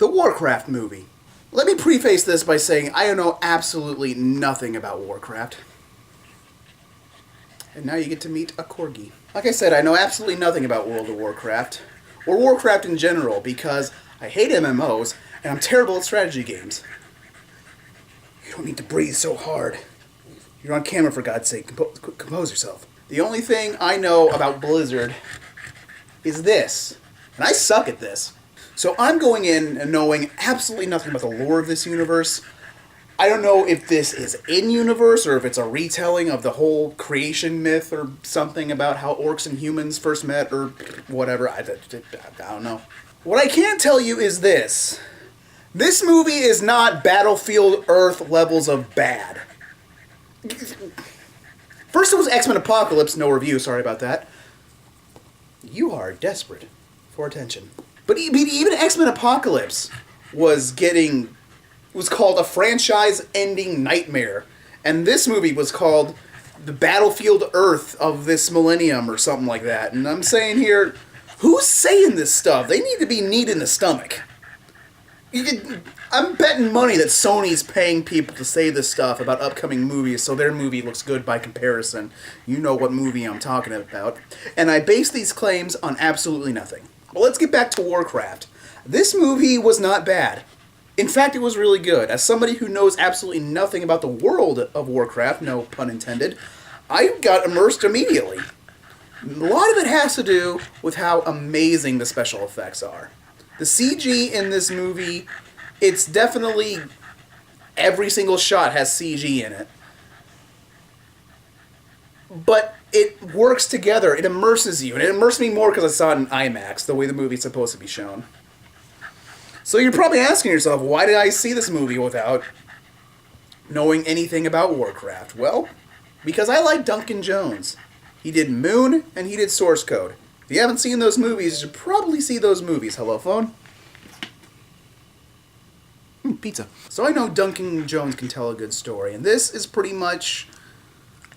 The Warcraft movie. Let me preface this by saying I know absolutely nothing about Warcraft. And now you get to meet a corgi. Like I said, I know absolutely nothing about World of Warcraft, or Warcraft in general, because I hate MMOs, and I'm terrible at strategy games. You don't need to breathe so hard. You're on camera, for God's sake. Compose yourself. The only thing I know about Blizzard is this, and I suck at this. So I'm going in and knowing absolutely nothing about the lore of this universe. I don't know if this is in-universe or if it's a retelling of the whole creation myth or something about how orcs and humans first met or whatever. I don't know. What I can tell you is this. This movie is not Battlefield Earth levels of bad. First it was X-Men Apocalypse, no review, sorry about that. You are desperate for attention. But even X-Men Apocalypse was called a franchise-ending nightmare. And this movie was called the Battlefield Earth of this millennium or something like that. And I'm saying here, who's saying this stuff? They need to be kneed in the stomach. I'm betting money that Sony's paying people to say this stuff about upcoming movies so their movie looks good by comparison. You know what movie I'm talking about. And I base these claims on absolutely nothing. But let's get back to Warcraft. This movie was not bad. In fact, it was really good. As somebody who knows absolutely nothing about the world of Warcraft, no pun intended, I got immersed immediately. A lot of it has to do with how amazing the special effects are. The CG in this movie, it's definitely, every single shot has CG in it. But it works together, it immerses you, and it immersed me more because I saw it in IMAX, the way the movie's supposed to be shown. So you're probably asking yourself, why did I see this movie without knowing anything about Warcraft? Well, because I like Duncan Jones. He did Moon, and he did Source Code. If you haven't seen those movies, you should probably see those movies. Hello, phone? Pizza. So I know Duncan Jones can tell a good story, and this is pretty much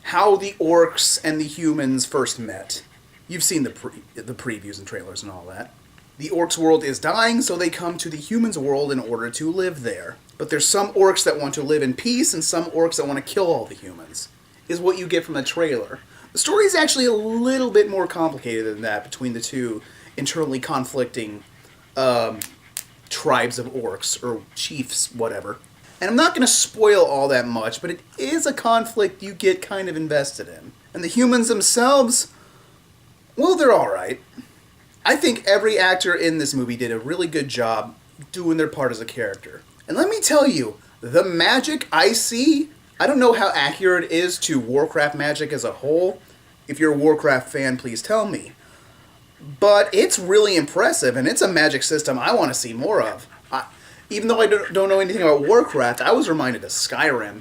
how the orcs and the humans first met. You've seen the previews and trailers and all that. The orcs' world is dying, so they come to the humans' world in order to live there. But there's some orcs that want to live in peace, and some orcs that want to kill all the humans, is what you get from the trailer. The story is actually a little bit more complicated than that between the two internally conflicting tribes of orcs, or chiefs, whatever. And I'm not going to spoil all that much, but it is a conflict you get kind of invested in. And the humans themselves, well, they're alright. I think every actor in this movie did a really good job doing their part as a character. And let me tell you, the magic I see, I don't know how accurate it is to Warcraft magic as a whole. If you're a Warcraft fan, please tell me. But it's really impressive, and it's a magic system I want to see more of. Even though I don't know anything about Warcraft, I was reminded of Skyrim.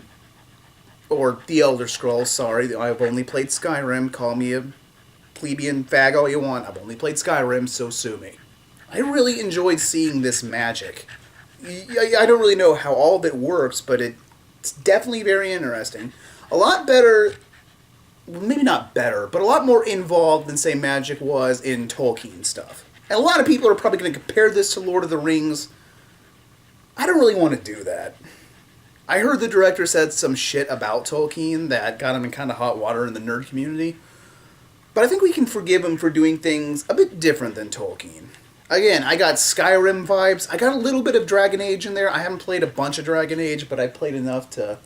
Or The Elder Scrolls, sorry. I've only played Skyrim. Call me a plebeian fag all you want. I've only played Skyrim, so sue me. I really enjoyed seeing this magic. I don't really know how all of it works, but it's definitely very interesting. A lot better, well, maybe not better, but a lot more involved than, say, magic was in Tolkien stuff. And a lot of people are probably going to compare this to Lord of the Rings. I don't really want to do that. I heard the director said some shit about Tolkien that got him in kind of hot water in the nerd community. But I think we can forgive him for doing things a bit different than Tolkien. Again, I got Skyrim vibes. I got a little bit of Dragon Age in there. I haven't played a bunch of Dragon Age, but I played enough to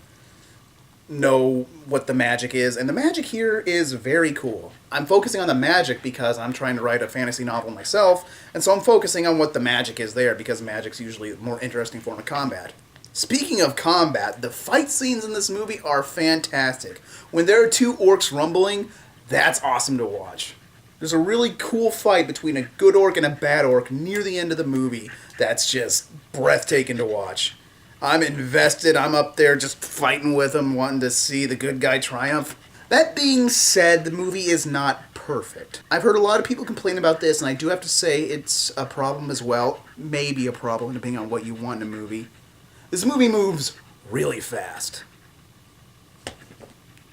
know what the magic is. And the magic here is very cool. I'm focusing on the magic because I'm trying to write a fantasy novel myself, and so I'm focusing on what the magic is there because magic's usually a more interesting form of combat. Speaking of combat, the fight scenes in this movie are fantastic. When there are two orcs rumbling, that's awesome to watch. There's a really cool fight between a good orc and a bad orc near the end of the movie that's just breathtaking to watch. I'm invested, I'm up there just fighting with them, wanting to see the good guy triumph. That being said, the movie is not perfect. I've heard a lot of people complain about this, and I do have to say it's a problem as well. Maybe a problem, depending on what you want in a movie. This movie moves really fast.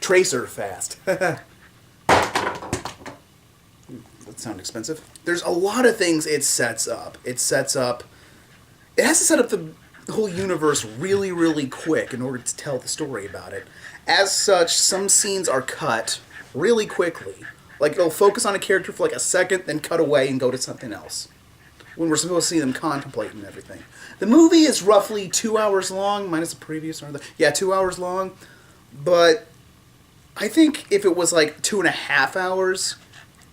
Tracer fast. That sounds expensive. There's a lot of things it sets up. It sets up it has to set up the whole universe really, really quick in order to tell the story about it. As such, some scenes are cut really quickly. Like, they'll focus on a character for like a second, then cut away and go to something else, when we're supposed to see them contemplate and everything. The movie is roughly 2 hours long, minus the previous or the... Yeah, 2 hours long. But I think if it was like 2.5 hours,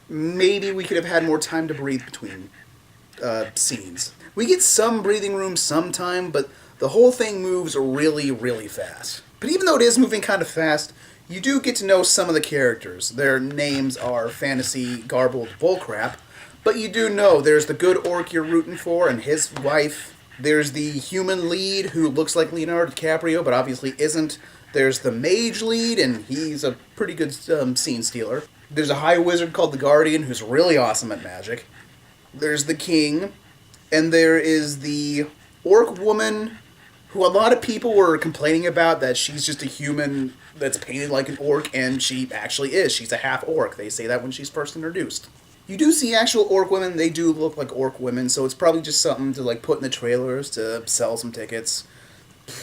maybe we could have had more time to breathe between scenes. We get some breathing room sometime, but the whole thing moves really, really fast. But even though it is moving kind of fast, you do get to know some of the characters. Their names are fantasy garbled bullcrap, but you do know there's the good orc you're rooting for and his wife. There's the human lead who looks like Leonardo DiCaprio, but obviously isn't. There's the mage lead, and he's a pretty good scene stealer. There's a high wizard called the Guardian who's really awesome at magic. There's the king, and there is the orc woman who a lot of people were complaining about, that she's just a human that's painted like an orc, and she actually is. She's a half orc. They say that when she's first introduced. You do see actual orc women. They do look like orc women, so it's probably just something to like put in the trailers to sell some tickets.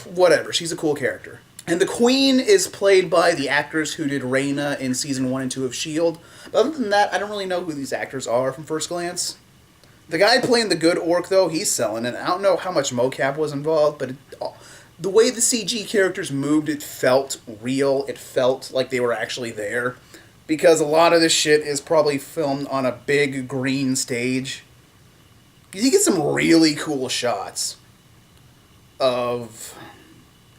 Whatever. She's a cool character. And the Queen is played by the actors who did Reyna in Season 1 and 2 of S.H.I.E.L.D. But other than that, I don't really know who these actors are from first glance. The guy playing the good orc, though, he's selling it. I don't know how much mocap was involved, but the way the CG characters moved, it felt real. It felt like they were actually there. Because a lot of this shit is probably filmed on a big green stage. You get some really cool shots of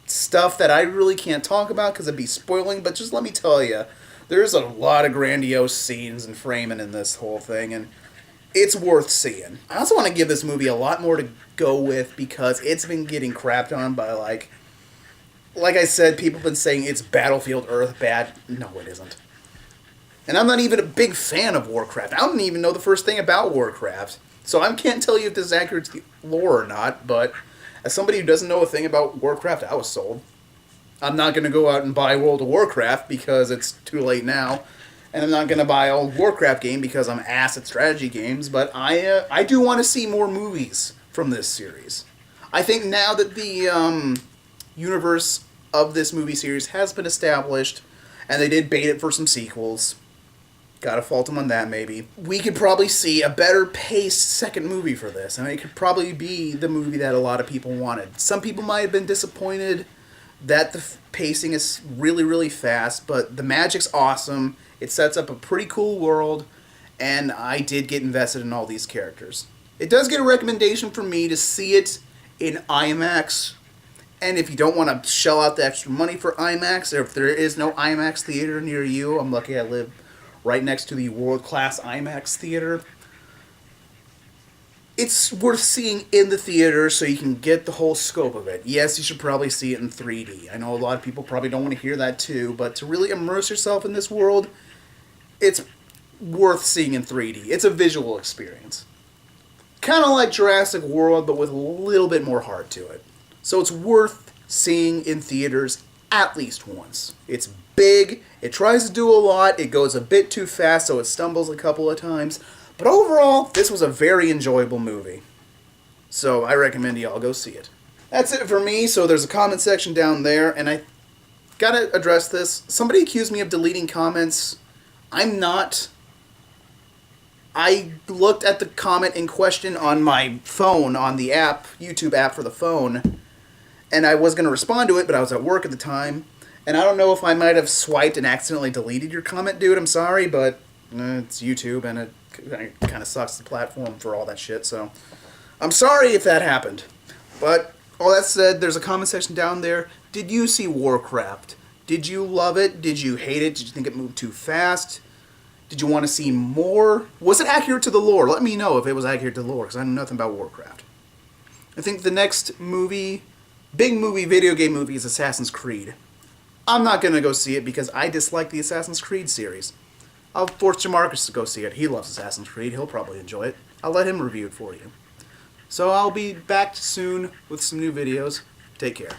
stuff that I really can't talk about because it'd be spoiling, but just let me tell you, there's a lot of grandiose scenes and framing in this whole thing, and it's worth seeing. I also want to give this movie a lot more to go with because it's been getting crapped on by, like I said, people have been saying it's Battlefield Earth bad. No, it isn't. And I'm not even a big fan of Warcraft. I don't even know the first thing about Warcraft. So I can't tell you if this is accurate to the lore or not, but as somebody who doesn't know a thing about Warcraft, I was sold. I'm not going to go out and buy World of Warcraft because it's too late now. And I'm not going to buy a Warcraft game because I'm ass at strategy games, but I do want to see more movies from this series. I think now that the universe of this movie series has been established, and they did bait it for some sequels, gotta fault them on that maybe, we could probably see a better paced second movie for this, and it could probably be the movie that a lot of people wanted. Some people might have been disappointed that the pacing is really, really fast, but the magic's awesome. It sets up a pretty cool world, and I did get invested in all these characters. It does get a recommendation from me to see it in IMAX, and if you don't want to shell out the extra money for IMAX, or if there is no IMAX theater near you, I'm lucky I live right next to the world-class IMAX theater. It's worth seeing in the theater so you can get the whole scope of it. Yes, you should probably see it in 3D. I know a lot of people probably don't want to hear that too, but to really immerse yourself in this world, it's worth seeing in 3D. It's a visual experience. Kind of like Jurassic World, but with a little bit more heart to it. So it's worth seeing in theaters at least once. It's big, it tries to do a lot, it goes a bit too fast so it stumbles a couple of times, but overall, this was a very enjoyable movie. So I recommend y'all go see it. That's it for me, so there's a comment section down there, and I gotta address this. Somebody accused me of deleting comments. I'm not. I looked at the comment in question on my phone, on the app, YouTube app for the phone, and I was going to respond to it, but I was at work at the time, and I don't know if I might have swiped and accidentally deleted your comment, dude. I'm sorry, but it's YouTube, and it kind of sucks the platform for all that shit, so I'm sorry if that happened. But all that said, there's a comment section down there. Did you see Warcraft? Did you love it? Did you hate it? Did you think it moved too fast? Did you want to see more? Was it accurate to the lore? Let me know if it was accurate to the lore, because I know nothing about Warcraft. I think the next movie, big movie, video game movie, is Assassin's Creed. I'm not going to go see it because I dislike the Assassin's Creed series. I'll force Jamarcus to go see it. He loves Assassin's Creed. He'll probably enjoy it. I'll let him review it for you. So I'll be back soon with some new videos. Take care.